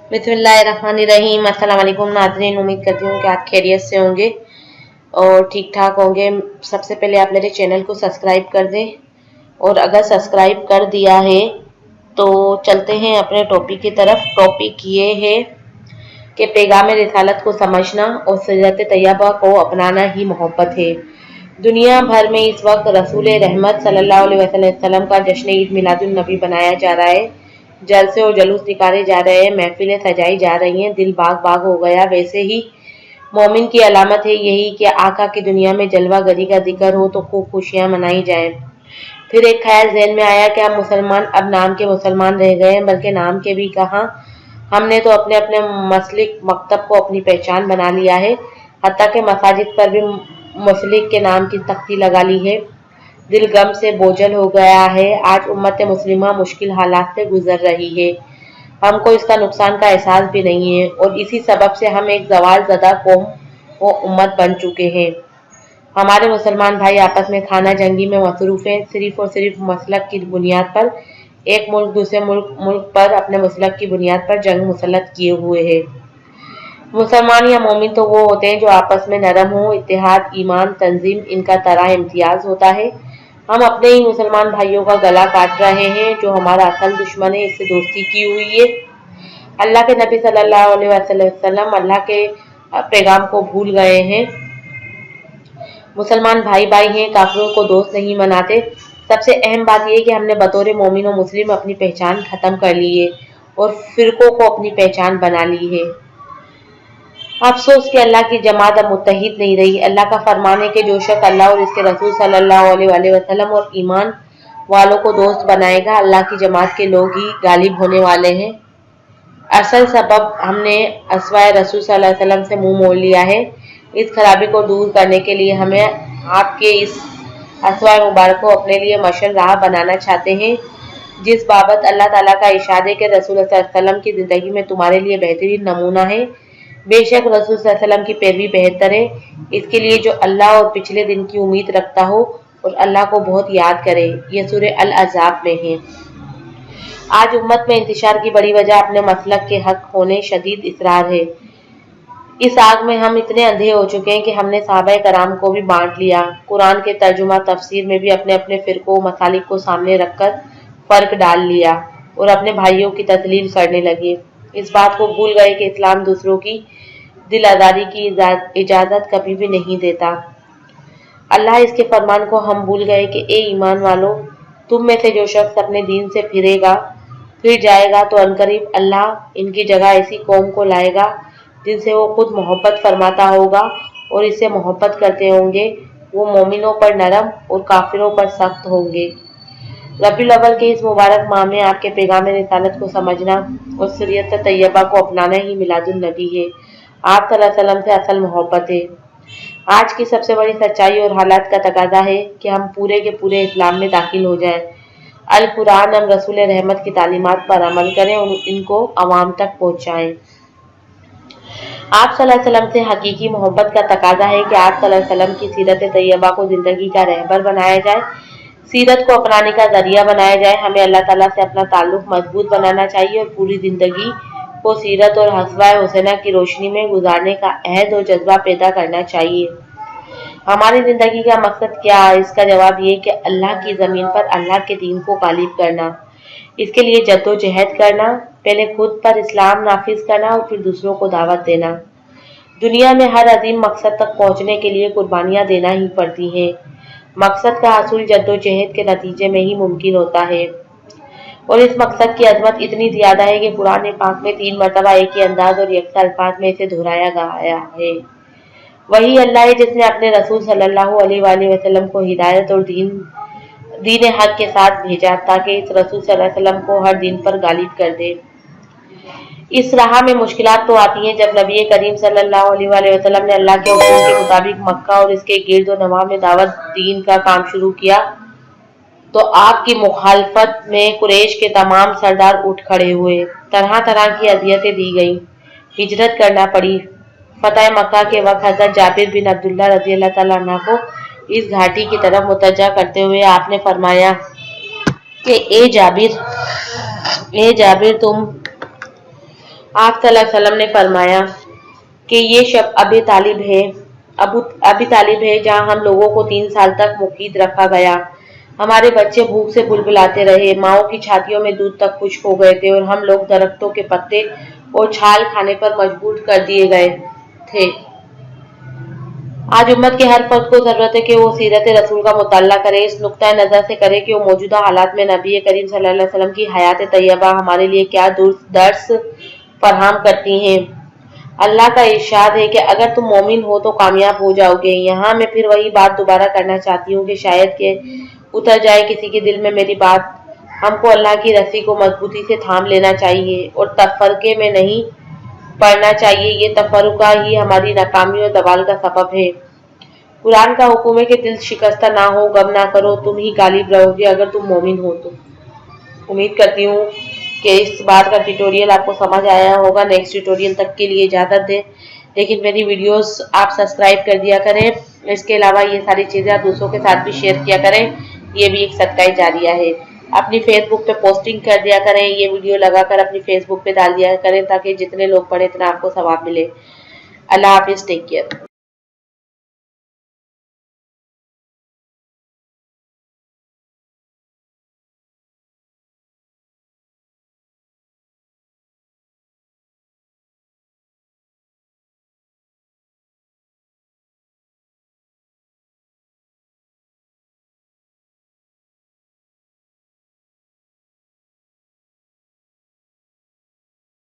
बिस्मिल्लाहिर्रहमानिर्रहीम। अस्सलाम वालेकुम नाज़रीन, उम्मीद करती हूँ कि आप खैरियत से होंगे और ठीक ठाक होंगे। सबसे पहले आप मेरे चैनल को सब्सक्राइब कर दें और अगर सब्सक्राइब कर दिया है तो चलते हैं अपने टॉपिक की तरफ। टॉपिक ये है कि पैगाम रिसालत को समझना और सीरत तैयबा को अपनाना ही मोहब्बत है। दुनिया भर में इस वक्त रसूल रहमत सल्लल्लाहु अलैहि वसल्लम का जश्न ईद मिलादुन नबी बनाया जा रहा है। जलसे और जलूस निकाले जा रहे हैं, महफिलें सजाई जा रही हैं, दिल बाग बाग हो गया। वैसे ही मोमिन की अलामत है यही कि आका की दुनिया में जलवा गरी का जिक्र हो तो खूब खुशियां मनाई जाएं। फिर एक ख्याल ज़हन में आया कि हम मुसलमान अब नाम के मुसलमान रह गए हैं, बल्कि नाम के भी कहाँ, हमने तो अपने अपने मसलिक मकतब को अपनी पहचान बना लिया है। हत्ता के मसाजिद पर भी मसलिक के नाम की तख्ती लगा ली है। दिल गम से बोझल हो गया है। आज उम्मत मुस्लिमा मुश्किल हालात से गुजर रही है, हमको इसका नुकसान का एहसास भी नहीं है और इसी सबब से हम एक ज़वाल ज़दा कौम व उम्मत बन चुके हैं। हमारे मुसलमान भाई आपस में खाना जंगी में मसरूफ़ हैं, सिर्फ और सिर्फ मसलक की बुनियाद पर। एक मुल्क दूसरे मुल्क पर अपने मसलक की बुनियाद पर जंग मुसल्लत किए हुए है। मुसलमान या मोमिन तो वो होते हैं जो आपस में नरम हो, इत्तेहाद, ईमान, तंजीम इनका तरह इम्तियाज होता है। हम अपने ही मुसलमान भाइयों का गला काट रहे हैं जो हमारा असल दुश्मन है, इससे दोस्ती की हुई है। अल्लाह के नबी सल्लल्लाहु अलैहि वसल्लम अल्लाह के पैगाम को भूल गए हैं। मुसलमान भाई भाई हैं, काफिरों को दोस्त नहीं मनाते। सबसे अहम बात यह कि हमने बतौर मोमिन और मुस्लिम अपनी पहचान खत्म कर ली है और फिरकों को अपनी पहचान बना ली है। अफसोस कि अल्लाह की जमात अब मुत्तहिद नहीं रही। अल्लाह का फरमान है कि जो शख्स अल्लाह और इसके रसूल सल्लल्लाहु अलैहि वसल्लम और ईमान वालों को दोस्त बनाएगा, अल्लाह की जमात के लोग ही गालिब होने वाले हैं। असल सबब हमने अस्वाए रसूल सल्लल्लाहु अलैहि वसल्लम से मुंह मोड़ लिया है। इस खराबी को दूर करने के लिए हमें आपके इस अस्वाए मुबारक को अपने लिए मशल राह बनाना चाहते हैं, जिस बाबत अल्लाह ताला का इरशाद है कि रसूल सल्लल्लाहु अलैहि वसल्लम की ज़िंदगी में तुम्हारे लिए बेहतरीन नमूना है। बेशक रसूल सल्लल्लाहु अलैहि वसल्लम की पैरवी बेहतर है, इसके लिए जो अल्लाह और पिछले दिन की उम्मीद रखता हो और अल्लाह को बहुत याद करे। यह सूरह अल अज़ाब में है। आज उम्मत में इंतशार की बड़ी वजह अपने मसलक के हक होने शदीद इसरार है। इस आग में हम इतने अंधे हो चुके हैं कि हमने सहाबाए कराम को भी बांट लिया। कुरान के तर्जुमा तफसीर में भी अपने अपने फिरकों मसालिक को सामने रखकर फर्क डाल लिया और अपने भाइयों की तस्लील करने लगे। इस बात को भूल गए कि इस्लाम दूसरों की दिल आज़ारी की इजाज़त कभी भी नहीं देता। अल्लाह इसके फरमान को हम भूल गए कि ए ईमान वालों, तुम में से जो शख्स अपने दीन से फिर जाएगा तो अनकरीब अल्लाह इनकी जगह ऐसी कौम को लाएगा जिनसे वो खुद मोहब्बत फरमाता होगा और इससे मोहब्बत करते होंगे। वो मोमिनों पर नरम और काफिरों पर सख्त होंगे। रबीउल अव्वल के इस मुबारक माह में आपके पैगाम रिसालत को समझना और सीरत तैयबा को अपनाना ही मिलादुन नबी है। आप सल्लल्लाहु अलैहि वसल्लम से असल मोहब्बत है। आज की सबसे बड़ी सच्चाई और हालात का तकाजा है कि हम पूरे के पूरे इस्लाम में दाखिल हो जाएं। अल कुरान हम रसूल रहमत की तालीमात पर अमल करें और इनको अवाम तक पहुँचाएँ। आप सल्लल्लाहु अलैहि वसल्लम से हकीकी मोहब्बत का तकाजा है कि आप सल्लल्लाहु अलैहि वसल्लम की सीरत तैयबा को जिंदगी का रहबर बनाया जाए, सीरत को अपनाने का जरिया बनाया जाए। हमें अल्लाह ताला से अपना ताल्लुक मजबूत बनाना चाहिए और पूरी जिंदगी को सीरत और हस्वाए हुसैना की रोशनी में गुजारने का अहद और जज्बा पैदा करना चाहिए। हमारी जिंदगी का मकसद क्या है? इसका जवाब ये कि अल्लाह की ज़मीन पर अल्लाह के दीन को गालिब करना, इसके लिए जद्दोजहद करना, पहले खुद पर इस्लाम नाफिज करना और फिर दूसरों को दावत देना। दुनिया में हर अजीम मकसद तक पहुँचने के लिए कुर्बानियाँ देना ही पड़ती हैं। मकसद का हासिल जद्दोजहद के नतीजे में ही मुमकिन होता है और इस मकसद की अजमत इतनी ज़्यादा है कि कुरान पाक में 3 मरतबा एक ही अंदाज और यकसा अल्फाज में इसे दोहराया गया है। वही अल्लाह है जिसने अपने रसूल सल्लल्लाहु अलैहि वसल्लम को हिदायत और दीन हक के साथ भेजा ताकि इस रसूल सल्लल्लाहु अलैहि वसल्लम को हर दिन पर गालिब कर दे। इस राह में मुश्किलात तो आती हैं। जब नबी करीम सल्लल्लाहु अलैहि वसल्लम ने अल्लाह के हुक्म के मुताबिक मक्का और इसके गिर्द व नवाह में दावत दीन का काम शुरू किया तो आपकी मुखालफत में कुरैश के तमाम सरदार उठ खड़े हुए। तरह तरह की अजियतें दी गई, हिजरत करना पड़ी। फतह मक्का के वक्त हजरत जाबिर बिन अब्दुल्लाह रज़ियल्लाहु तआला अन्हु को इस घाटी की तरफ मुतवज्जा करते हुए आपने फरमाया कि ए जाबिर आप सल्लल्लाहु अलैहि वसल्लम ने फरमाया कि ये शब अबी तालिब है जहाँ हम लोगों को 3 साल तक मुकीद रखा गया। हमारे बच्चे भूख से बुलबुलाते रहे, माओं की छातियों में दूध तक खुश्क हो गए थे और हम लोग दरख्तों के पत्ते और छाल खाने पर मजबूर कर दिए गए थे। आज उम्मत के हर फर्द को जरूरत है कि वो सीरत रसूल का मुताला करे, इस नुक्ता नज़र से करे कि वो मौजूदा हालात में नबी करीम सल्लल्लाहु अलैहि वसल्लम की हयात तैयबा हमारे लिए क्या दर्स फरहम करती हैं। अल्लाह का इरशाद है कि अगर तुम मोमिन हो तो कामयाब हो जाओगे। यहाँ मैं फिर वही बात दोबारा करना चाहती हूँ कि शायद के उतर जाए किसी के दिल में मेरी बात। हमको अल्लाह की रस्सी को मजबूती से थाम लेना चाहिए और तफरके में नहीं पढ़ना चाहिए। ये तफरुका ही हमारी नाकामी और दवाल का सबब है। कुरान का हुक्म है कि दिल शिकस्ता ना हो, गम ना करो, तुम ही गालिब रहोगे अगर तुम मोमिन हो तो। उम्मीद करती हूँ कि इस बात का ट्यूटोरियल आपको समझ आया होगा। नेक्स्ट ट्यूटोरियल तक के लिए इजाज़त दें, लेकिन मेरी वीडियोस आप सब्सक्राइब कर दिया करें। इसके अलावा ये सारी चीज़ें आप दूसरों के साथ भी शेयर किया करें, ये भी एक सदका जारिया है। अपनी फेसबुक पे पोस्टिंग कर दिया करें, ये वीडियो लगाकर अपनी फेसबुक पे डाल दिया करें ताकि जितने लोग पढ़े इतना आपको सवाब मिले। अल्लाह हाफिज़, टेक केयर।